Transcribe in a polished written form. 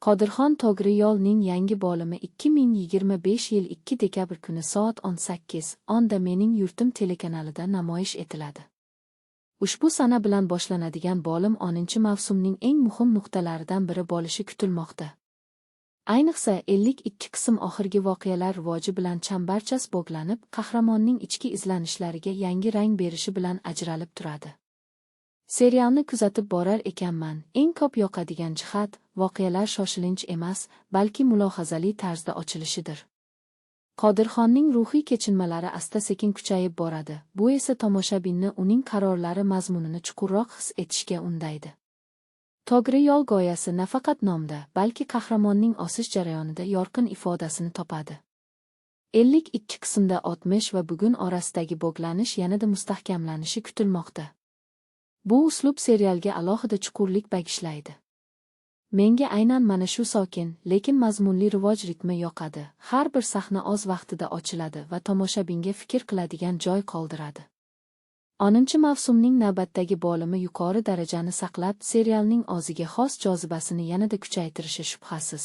Qodirxon Togri Yo'lning yangi bo'limi 2025 yil 2 dekabr kuni soat 18:10 da Mening yurtim telekanalida namoyish etiladi. Ushbu sana bilan boshlanadigan bo'lim 10-mavsumning eng muhim nuqtalaridan biri bo'lishi kutilmoqda. Ayniqsa 52 qism oxirgi voqealar rivoji bilan chambarchas bog'lanib, qahramonning ichki izlanishlariga yangi rang berishi bilan ajralib turadi. Serialni kuzatib borar ekanman, eng ko'p yoqadigan jihat voqealar shoshilinch emas, balki mulohazali tarzda ochilishidir. Qodirxonning ruhiy kechinmalari asta-sekin kuchayib boradi. Bu esa tomoshabinni uning qarorlari mazmunini chuqurroq his etishga undaydi. Togri Yo'l g'oyasi nafaqat nomda, balki qahramonning o'sish jarayonida yorqin ifodasini topadi. 52 qismda 60 va bugun orasidagi bog'lanish yanada mustahkamlanishi kutilmoqda. Bu uslub serialga alohida chuqurlik bagishlaydi. Menga aynan mana shu sokin, lekin mazmunli rivoj ritmi yoqadi. Har bir sahna o'z vaqtida ochiladi va tomoshabinga fikr qiladigan joy qoldiradi. 10-mavsumning navbatdagi bo'limi yuqori darajani saqlab, serialning o'ziga xos jozibasini yanada kuchaytirishi shubhasiz.